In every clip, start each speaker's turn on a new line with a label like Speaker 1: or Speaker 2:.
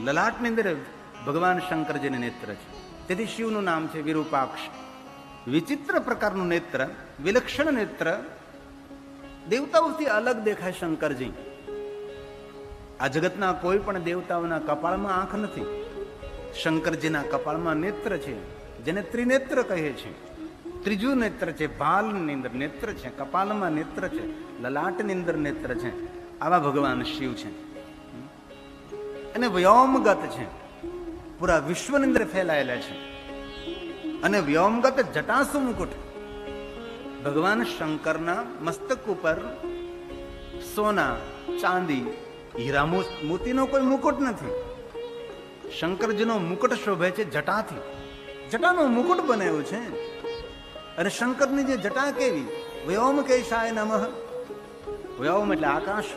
Speaker 1: લલાટની અંદર ભગવાન શંકરજીને નેત્ર છે. તેથી શિવનું નામ છે વિરૂપાક્ષ. વિચિત્ર પ્રકારનું નેત્ર, વિલક્ષણ નેત્ર, દેવતાઓથી અલગ દેખાય શંકરજી. આ જગતના કોઈ પણ દેવતાઓના કપાળમાં આંખ નથી. શંકરજીના કપાળમાં નેત્ર છે, જેને ત્રિનેત્ર કહે છે. ત્રીજું નેત્ર છે, ભાલની અંદર નેત્ર છે, કપાળમાં નેત્ર છે, લલાટની અંદર નેત્ર છે. આવા ભગવાન શિવ છે. અને વ્યોમગત છે, પૂરા વિશ્વની અંદર ફેલાયેલા છે. અને વ્યોમગત જટાસુ મુકુટ. ભગવાન શંકરના મસ્તક ઉપર સોના, ચાંદી, હીરા મોતીનો કોઈ મુકુટ નથી. શંકરજીનો મુકુટ શોભે છે જટાથી. જટાનો મુકુટ બનાવ્યો છે. અને શંકરની જે જટા કેવી, વ્યોમકેશાય નમઃ. વ્યોમ એટલે આકાશ.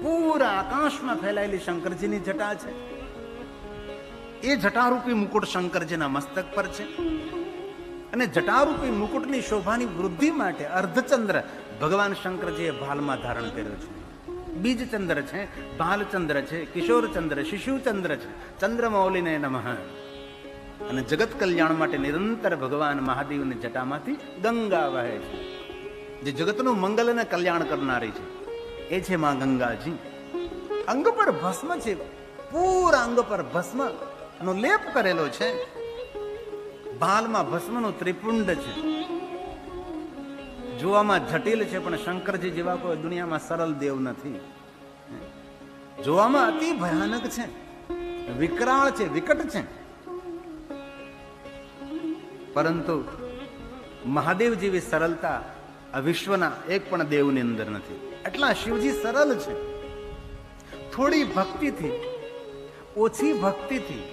Speaker 1: પૂરા આકાશમાં ફેલાયેલી શંકરજીની જટા છે. એ જટારૂપી મુકુટ શંકરજીના મસ્તક પર છે. અને જટારૂપી મુકુટની શોભાની વૃદ્ધિ માટે અર્ધચંદ્ર ભગવાન શંકરજીએ ભાલમાં ધારણ કર્યો છે. બીજચંદ્ર છે, ભાલચંદ્ર છે, કિશોરચંદ્ર, શિશુચંદ્ર છે. ચંદ્રમૌલીને નમઃ. અને જગત કલ્યાણ માટે નિરંતર ભગવાન મહાદેવની જટામાંથી ગંગા વહે છે, જે જગતનું મંગલ અને કલ્યાણ કરનારી છે. એ છે માં ગંગાજી. અંગ પર ભસ્મ છે, પૂરા અંગ પર ભસ્મ નો લેપ કરેલો છે. ભાલમાં ભસ્મનું ત્રિપુંડ છે. જોવામાં જટિલ છે, પણ શંકરજી જેવા કોઈ દુનિયામાં સરળ દેવ નથી. જોવામાં અતિ ભયાનક છે, વિકરાળ છે, વિકટ છે. પરંતુ મહાદેવ જેવી સરળતા આ વિશ્વના એક પણ દેવની અંદર નથી. એટલા શિવજી સરળ છે. થોડી ભક્તિથી, ઓછી ભક્તિથી,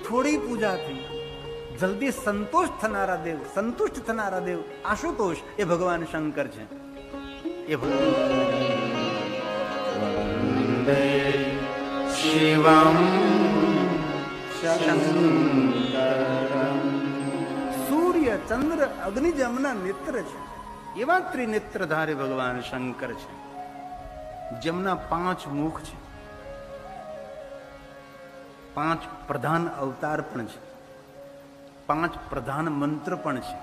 Speaker 1: થોડી પૂજાથી જલ્દી સંતુષ્ટ થનારા દેવ, સંતુષ્ટ થનારા દેવ આશુતોષ એ ભગવાન શંકર છે. એ શિવમ સૂર્ય, ચંદ્ર, અગ્નિ જેમના નેત્ર છે, એવા ત્રિનેત્રધારી ભગવાન શંકર છે, જેમના 5 મુખ છે, 5 પ્રધાન અવતાર પણ છે, 5 પ્રધાન મંત્ર પણ છે.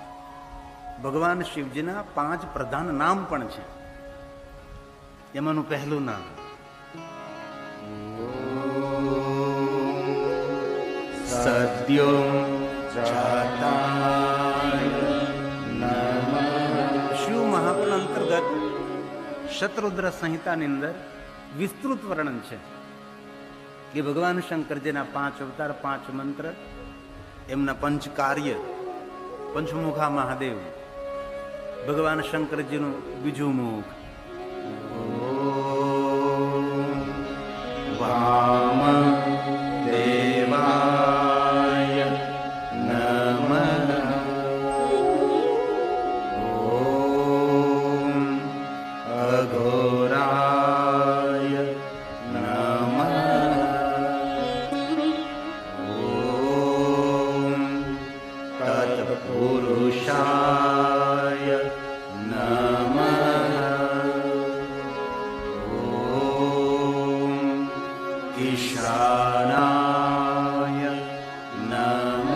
Speaker 1: ભગવાન શિવજીના 5 પ્રધાન નામ પણ છે. એમાંનું પહેલું નામ સદ્યો શિવ મહાપુરાણ અંતર્ગત શતરુદ્ર સંહિતાની અંદર વિસ્તૃત વર્ણન છે કે ભગવાન શંકરજીના 5 અવતાર, 5 મંત્ર, એમના 5 કાર્ય. પંચમુખા મહાદેવ, ભગવાન શંકરજીનું બીજું મુખ, વામ દેવાય નમઃ, ઓમ અઘોરાય નમઃ, ઓમ તત્પુરુષાય નમઃ, ઓમ ઈશાનાય નમઃ.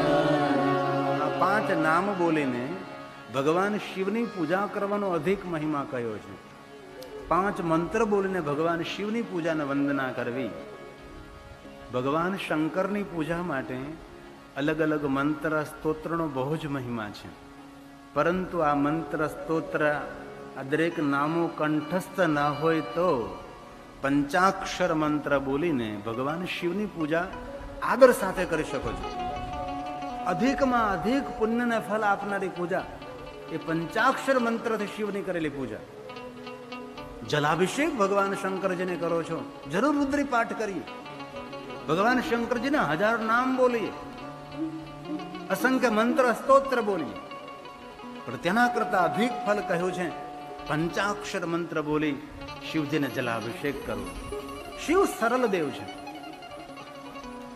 Speaker 1: આ 5 નામ બોલીને ભગવાન શિવની પૂજા કરવાનો અધિક મહિમા કયો છે. 5 મંત્ર બોલીને ભગવાન શિવની પૂજાને વંદના કરવી. ભગવાન શંકરની પૂજા માટે અલગ અલગ મંત્ર સ્તોત્રનો બહુ જ મહિમા છે. પરંતુ આ મંત્ર સ્તોત્ર આ દરેક નામો કંઠસ્થ ના હોય તો પંચાક્ષર મંત્ર બોલીને ભગવાન શિવની પૂજા આદર સાથે કરી શકો છો. અધિકમાં અધિક પુણ્યને ફળ આપનારી પૂજા એ પંચાક્ષર મંત્રથી શિવની કરેલી પૂજા. જલાભિષેક ભગવાન શંકરજીને કરો છો, જરૂર રુદ્રી પાઠ કરીએ. ભગવાન શંકરજીને 1000 નામ બોલીએ, અસંખ્ય મંત્ર સ્તોત્ર બોલીએ. પણ તેના કરતા અધિક ફળ કહ્યું છે પંચાક્ષર મંત્ર બોલી શિવજીને જલાભિષેક કરવો. શિવ સરળ દેવ છે.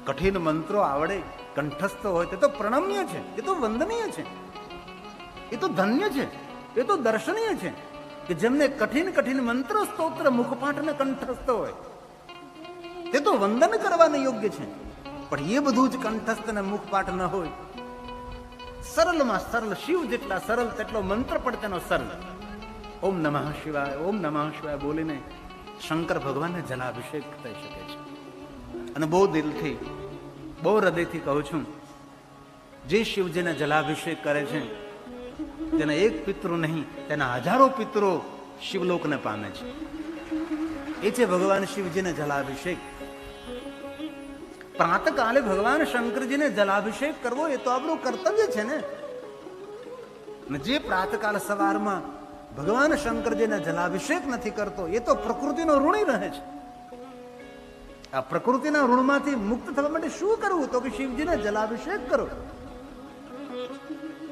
Speaker 1: કઠિન મંત્રો આવડે, કંઠસ્થ હોય તે તો પ્રણમ્ય છે, એ તો વંદનીય છે, એ તો ધન્ય છે, એ તો દર્શનીય છે કે જેમને કઠિન કઠિન મંત્ર સ્તોત્ર મુખપાઠ ને કંઠસ્થ હોય તે તો વંદન કરવાને યોગ્ય છે. પણ એ બધું જ કંઠસ્થ અને મુખપાઠ ન હોય, સરળમાં સરળ, શિવ જેટલા સરળ તેટલો મંત્ર પણ તેનો સરળ. ઓમ નમઃ શિવાય, ઓમ નમઃ શિવાય બોલીને શંકર ભગવાનને જલાભિષેક થઈ શકે છે. અને બહુ દિલથી, બહુ હૃદયથી કહું છું, જે શિવજીને જલાભિષેક કરે છે તેના એક પિતૃ નહીં, તેના હજારો પિતરો શિવલોકને પામે છે. એ છે ભગવાન શિવજીને જલાભિષેક. પ્રાતકાલે ભગવાન શંકરજીને જલાભિષેક કરવો એ તો આપણું કર્તવ્ય છે ને. જે પ્રાતકાલ સવારમાં ભગવાન શંકરજીને જલાભિષેક નથી કરતો એ તો પ્રકૃતિનો ઋણી રહે છે. આ પ્રકૃતિના ઋણમાંથી મુક્ત થવા માટે શું કરવું? તો કે શિવજીને જલાભિષેક કરો.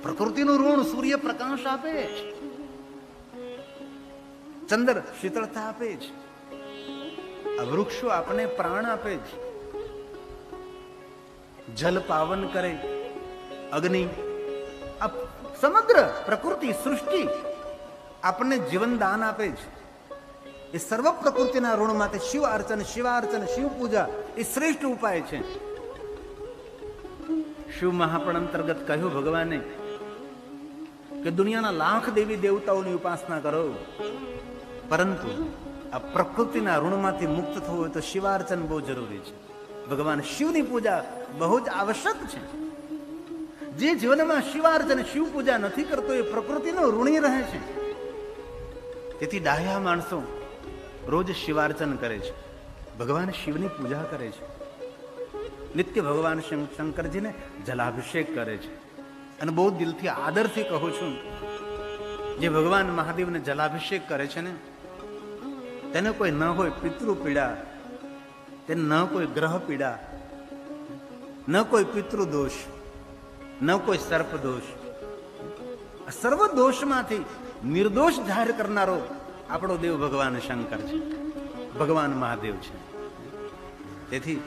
Speaker 1: પ્રકૃતિનું ઋણ સૂર્ય પ્રકાશ આપે છે, ચંદ્ર શીતળતા આપે છે, આ વૃક્ષો આપણને પ્રાણ આપે છે, જલ પાવન કરે, અગ્નિ, આ સમગ્ર પ્રકૃતિ સૃષ્ટિ આપણને જીવન દાન આપે છે. એ સર્વ પ્રકૃતિના ઋણ માટે શિવ અર્ચન, શિવાર્ચન, શિવ પૂજા એ શ્રેષ્ઠ ઉપાય છે. શિવ મહાપણ અંતર્ગત કહ્યું ભગવાને કે દુનિયાના લાખ દેવી દેવતાઓની ઉપાસના કરો, પરંતુ આ પ્રકૃતિના ઋણમાંથી મુક્ત થવું હોય તો શિવાર્ચન બહુ જરૂરી છે. ભગવાન શિવની પૂજા બહુ જ આવશ્યક છે. જે જીવનમાં શિવાર્ચન, શિવ પૂજા નથી કરતો એ પ્રકૃતિનો ઋણી રહે છે. તેથી ડાહ્યા માણસો રોજ શિવાર્ચન કરે છે, ભગવાન શિવની પૂજા કરે છે, નિત્ય ભગવાન શંકરજીને જલાભિષેક કરે છે. અને બહુ દિલથી આદરથી કહું છું, જે ભગવાન મહાદેવને જલાભિષેક કરે છે ને તેને કોઈ ન હોય પિતૃ પીડા, તેને ન કોઈ ગ્રહ પીડા, ન કોઈ પિતૃ દોષ, ન કોઈ સર્પ દોષ. સર્વ દોષમાંથી નિર્દોષ જાહેર કરનારો આપણો દેવ ભગવાન શંકર છે, ભગવાન મહાદેવ છે. તેથી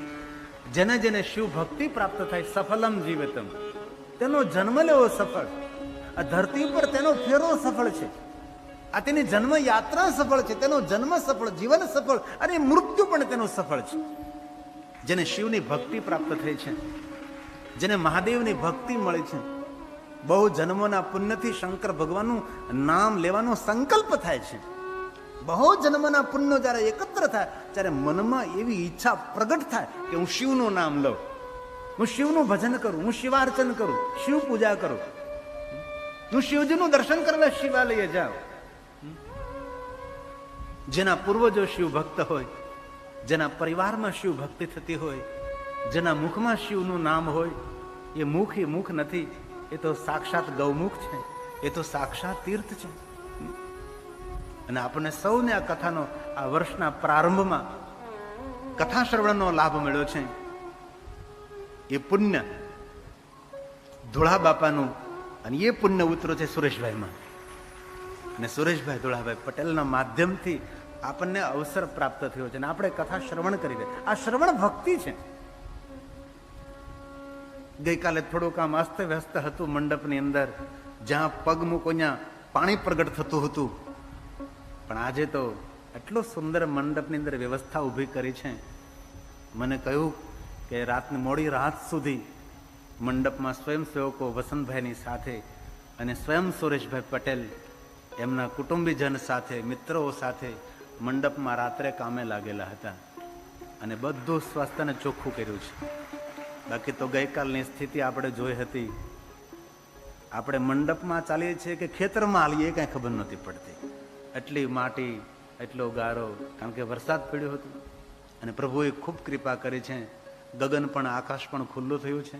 Speaker 1: જેને જેને શિવ ભક્તિ પ્રાપ્ત થાય, સફલમ જીવતમ, તેનો જન્મ લેવો સફળ, આ ધરતી પર તેનો ફેરો સફળ છે, આ તેની જન્મ યાત્રા સફળ છે, તેનો જન્મ સફળ, જીવન સફળ અને મૃત્યુ પણ તેનું સફળ છે. જેને શિવની ભક્તિ પ્રાપ્ત થઈ છે, જેને મહાદેવની ભક્તિ મળી છે, બહુ જન્મોના પુણ્યથી શંકર ભગવાનનું નામ લેવાનો સંકલ્પ થાય છે. બહુ જન્મના પુણ્યો જયારે એકત્ર થાય ત્યારે મનમાં એવી ઈચ્છા પ્રગટ થાય કે હું શિવનું નામ લઉં, હું શિવનું ભજન કરું, હું શિવાર્ચન કરું, શિવ પૂજા કરું, હું શિવજીનું દર્શન કરવા શિવાલય જાઉં. જેના પૂર્વજો શિવ ભક્ત હોય, જેના પરિવારમાં શિવ ભક્તિ થતી હોય, જેના મુખમાં શિવનું નામ હોય, એ મુખ એ મુખ નથી, એ તો સાક્ષાત ગૌમુખ છે, એ તો સાક્ષાત તીર્થ છે. અને આપણને સૌને આ કથાનો, આ વર્ષના પ્રારંભમાં કથા શ્રવણનો લાભ મળ્યો છે. એ પુણ્ય ધોળા બાપાનું, અને એ પુણ્ય ઉતરો છે સુરેશભાઈમાં, અને સુરેશભાઈ ધોળાભાઈ પટેલના માધ્યમથી આપણને અવસર પ્રાપ્ત થયો છે અને આપણે કથા શ્રવણ કરી રહ્યા. આ શ્રવણ ભક્તિ છે. ગઈકાલે થોડુંક આમ અસ્ત વ્યસ્ત હતું મંડપની અંદર, જ્યાં પગ મૂકો ત્યાં પાણી પ્રગટ થતું હતું, પણ આજે તો એટલો સુંદર મંડપની અંદર વ્યવસ્થા ઊભી કરી છે. મને કહ્યું કે રાતની મોડી રાત સુધી મંડપમાં સ્વયંસેવકો વસંતભાઈની સાથે અને સ્વયં સુરેશભાઈ પટેલ એમના કુટુંબીજન સાથે, મિત્રો સાથે મંડપમાં રાત્રે કામે લાગેલા હતા અને બધું સ્વસ્થ અને ચોખ્ખું કર્યું છે. બાકી તો ગઈકાલની સ્થિતિ આપણે જોઈ હતી. આપણે મંડપમાં ચાલીએ છીએ કે ખેતરમાં હાલીએ એ કાંઈ ખબર નથી પડતી. એટલી માટી, એટલો ગારો, કારણ કે વરસાદ પડ્યો હતો અને પ્રભુએ ખૂબ કૃપા કરી છે. ગગન પણ, આકાશ પણ ખુલ્લું થયું છે.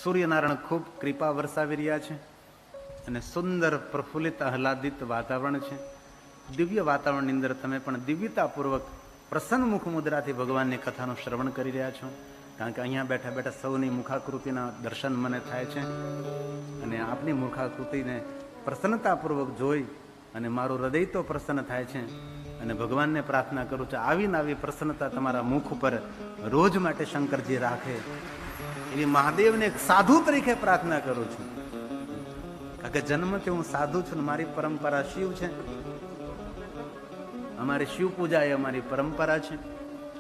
Speaker 1: સૂર્યનારાયણ ખૂબ કૃપા વરસાવી રહ્યા છે અને સુંદર પ્રફુલ્લિત આહલાદિત વાતાવરણ છે. દિવ્ય વાતાવરણની અંદર તમે પણ દિવ્યતાપૂર્વક પ્રસન્ન મુખ મુદ્રાથી ભગવાનની કથાનું શ્રવણ કરી રહ્યા છો. કારણ કે અહીંયા બેઠા બેઠા સૌની મુખાકૃતિના દર્શન મને થાય છે અને આપની મુખાકૃતિને પ્રસન્નતાપૂર્વક જોઈ અને મારું હૃદય તો પ્રસન્ન થાય છે. અને ભગવાનને પ્રાર્થના કરું છું આવીને આવી પ્રસન્નતા તમારા મુખ ઉપર રોજ માટે શંકરજી રાખે, એવી મહાદેવને એક સાધુ તરીકે પ્રાર્થના કરું છું. કારણ કે જન્મથી હું સાધુ છું ને મારી પરંપરા શિવ છે. અમારી શિવ પૂજા એ અમારી પરંપરા છે.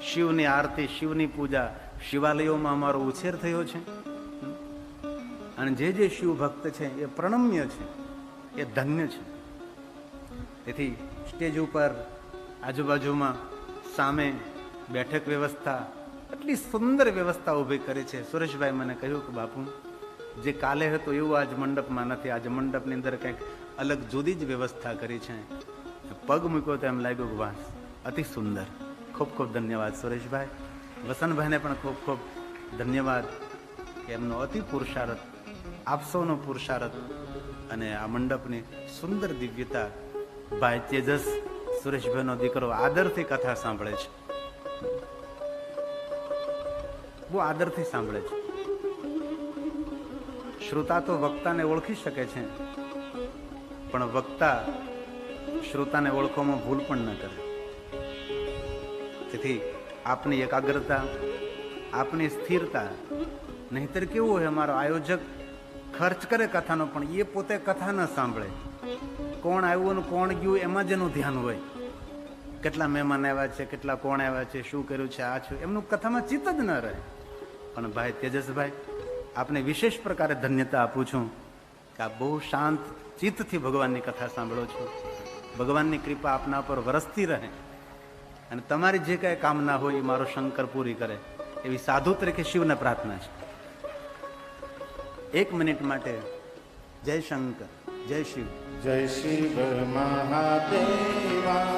Speaker 1: શિવની આરતી, શિવની પૂજા, શિવાલયોમાં અમારો ઉછેર થયો છે અને જે શિવ ભક્ત છે એ પ્રણમ્ય છે, એ ધન્ય છે. તેથી સ્ટેજ ઉપર આજુબાજુમાં સામે બેઠક વ્યવસ્થા, એટલી સુંદર વ્યવસ્થા ઊભી કરી છે. સુરેશભાઈ મને કહ્યું કે બાપુ, જે કાલે હતું એવું આજ મંડપમાં નથી. આજે મંડપની અંદર કંઈક અલગ જુદી જ વ્યવસ્થા કરી છે. પગ મૂક્યો તો એમ લાગ્યું કે વાહ, અતિ સુંદર. ખૂબ ખૂબ ધન્યવાદ સુરેશભાઈ. વસંતભાઈને પણ ખૂબ ખૂબ ધન્યવાદ કે એમનો અતિ પુરુષાર્થ, આપ સૌનો પુરુષાર્થ અને આ મંડપની સુંદર દિવ્યતા. ભાઈ તેજસ, સુરેશભાઈનો દીકરો, આદરથી કથા સાંભળે છે, બહુ આદરથી સાંભળે છે. શ્રોતા તો વક્તાને ઓળખી શકે છે, પણ વક્તા શ્રોતાને ઓળખવામાં ભૂલ પણ ન કરે. તેથી આપની એકાગ્રતા, આપની સ્થિરતા, નહીતર કેવું હોય, અમારો આયોજક ખર્ચ કરે કથાનો, પણ એ પોતે કથા ન સાંભળે. કોણ આવ્યું ને કોણ ગયું એમાં જ એનું ધ્યાન હોય. કેટલા મહેમાન આવ્યા છે, કેટલા કોણ આવ્યા છે, શું કર્યું છે, આ છે, એમનું કથામાં ચિત્ત જ ન રહે. પણ ભાઈ તેજસભાઈ, આપને વિશેષ પ્રકારે ધન્યતા આપું છું કે આપ બહુ શાંત ચિત્તથી ભગવાનની કથા સાંભળો છો. ભગવાનની કૃપા આપના પર વરસતી રહે અને તમારી જે કાંઈ કામના હોય એ મારો શંકર પૂરી કરે, એવી સાધુ તરીકે શિવને પ્રાર્થના છે. 1 મિનિટ માટે જય શંકર, જય શિવ.
Speaker 2: જય શિવ મહાદેવા,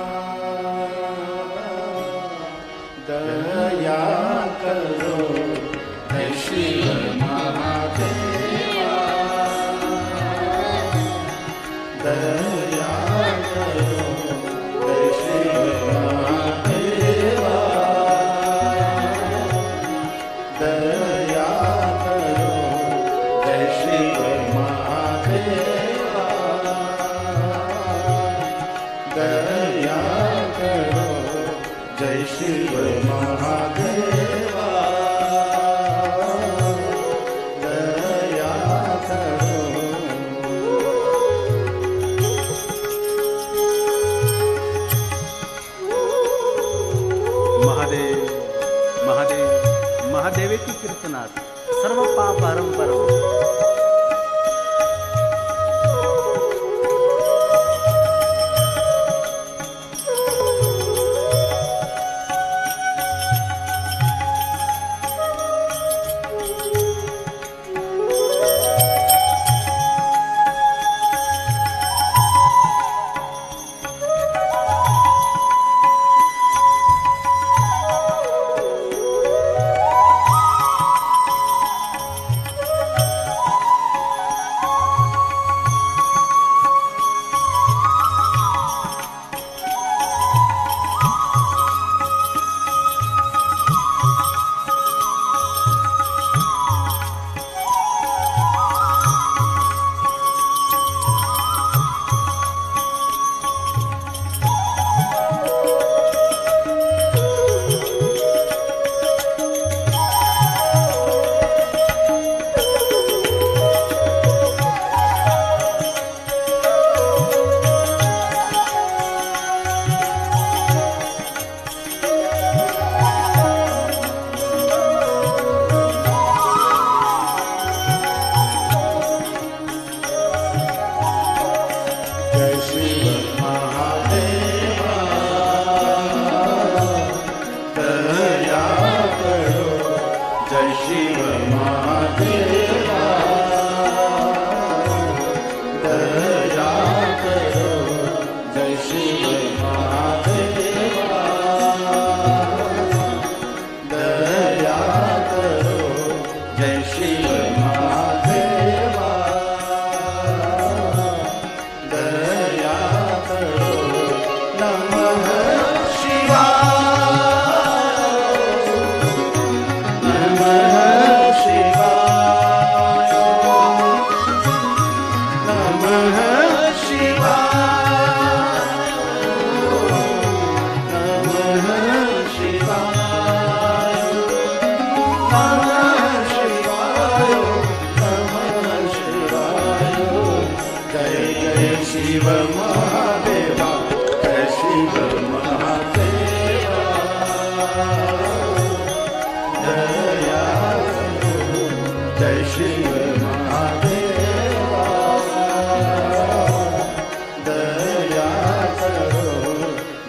Speaker 2: દયા કરો. જય શિવ મહાદેવા, દયા કરો. જય શિવ મહાદેવા, દયા કરો. જય શિવ મહાદેવા, દયા કરો. જય શિવ મહાદેવા, દયા કરો.
Speaker 1: મહાદેવ મહાદેવ મહાદેવેતી કીર્તનાથ સર્વ પાપ હરમ પરમ.
Speaker 2: શિવ મહાદેવા, જય શિવ મહાદેવા, જય जय शिव महादेवा दया करो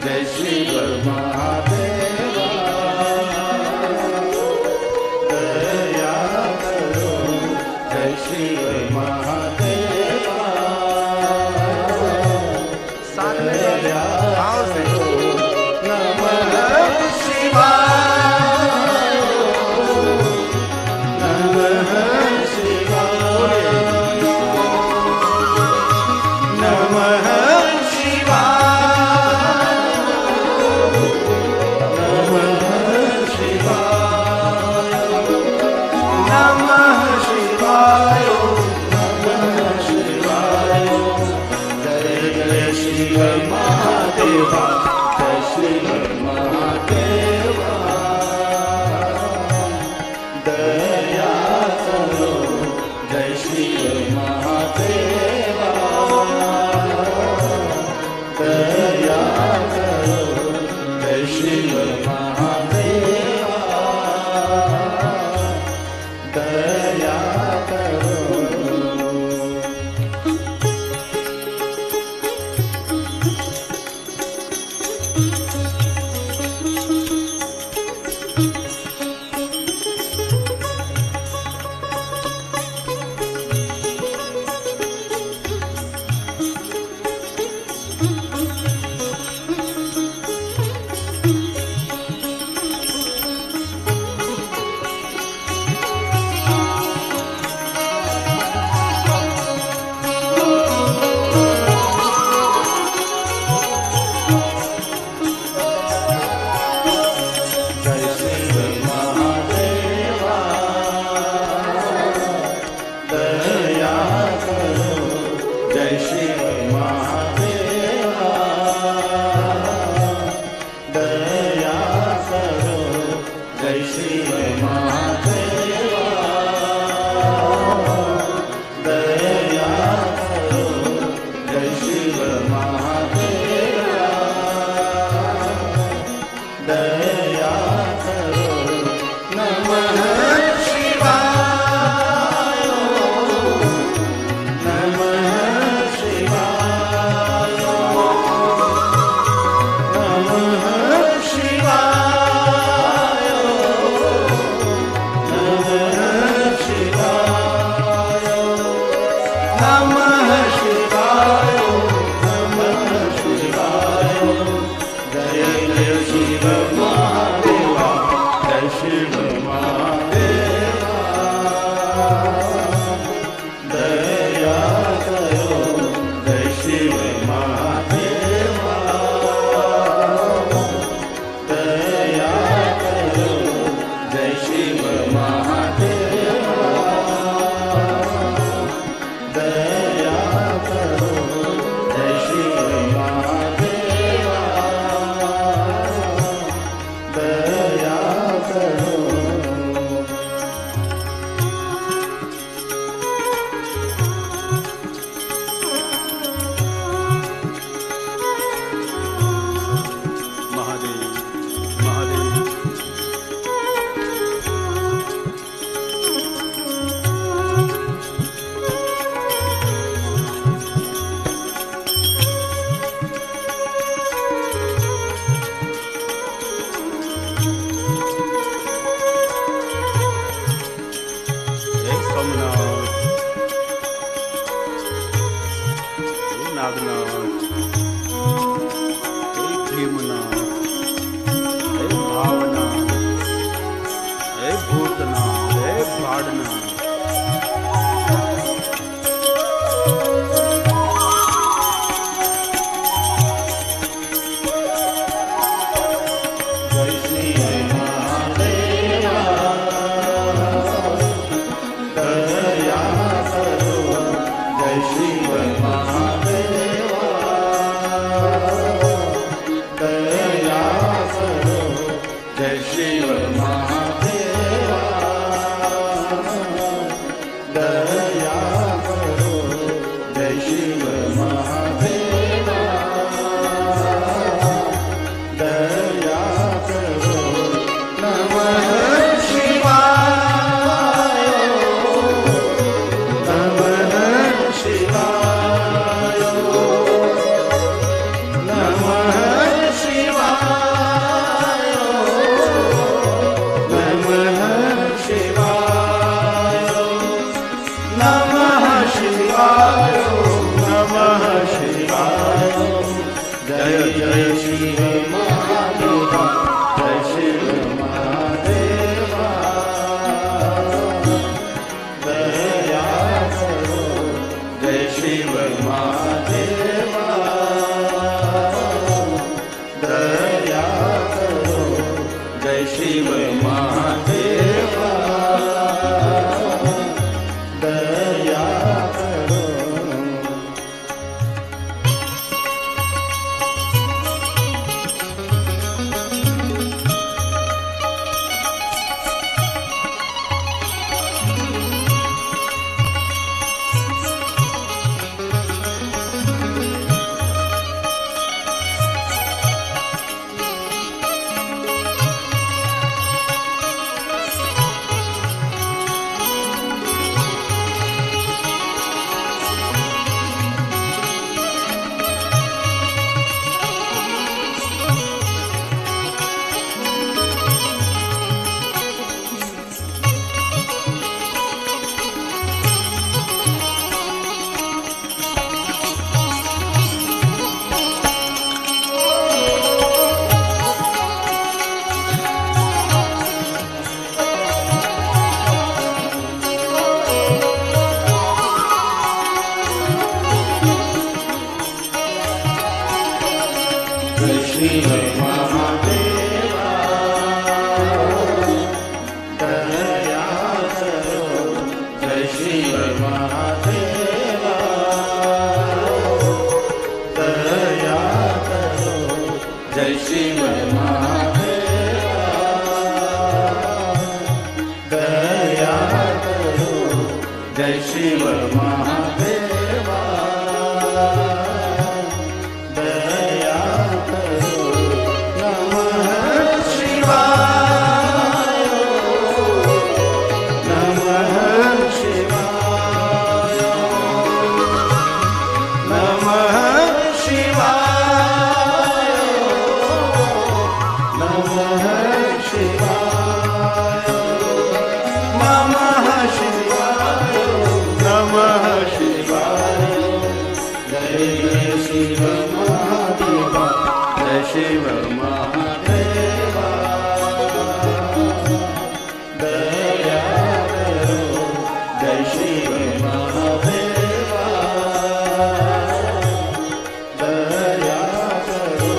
Speaker 2: जय शिव महादेवा दया करो जय शिव महादेवा
Speaker 1: साथ में भाव से
Speaker 2: नमः शिवाय नमः शिवाय नमः शिवाय नमः शिवाय नमः शिवाय जय जय शिव महादेवा जय शिव महादेवा दया करो जय शिव महादेवा दया करो जय शिव महादेवा दया करो जय शिव महादेवा दया करो जय शिव महादेवा दया करो जय शिव महादेवा दया करो जय शिव महादेवा दया करो नमः शिवाय नमः शिवाय नमः शिवाय नमः शिवाय नमः शिवाय नमः शिवाय जय जय शिव महादेवा जय शिव महादेवा दया करो जय शिव महादेवा दया करो जय शिव महादेवा दया करो जय शिव महादेवा दया करो
Speaker 1: महादेव महादेव जय सोमनाथ जय नागनाथ जय भीमनाथ जय भावनाथ जय भूतनाथ जय भाड़नाथ
Speaker 2: जय शिव महादेवा दया करो जय शिव महादेवा दया करो जय शिव महादेवा જય શિવ મહાદેવા દયા કરો નમઃ શિવાય નમઃ શિવાય નમઃ શિવાય નમઃ શિવાય નમઃ શિવાય નમઃ શિવાય જય શિવ મહાદેવા જય શિવ મહાદેવા દયા કરો જય શિવ મહાદેવા દયા કરો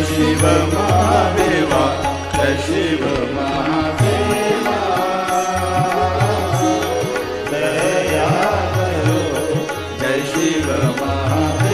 Speaker 2: શિવ મહાદેવા જય શિવ મહાદેવા દયા કરો જય શિવ મહાદેવા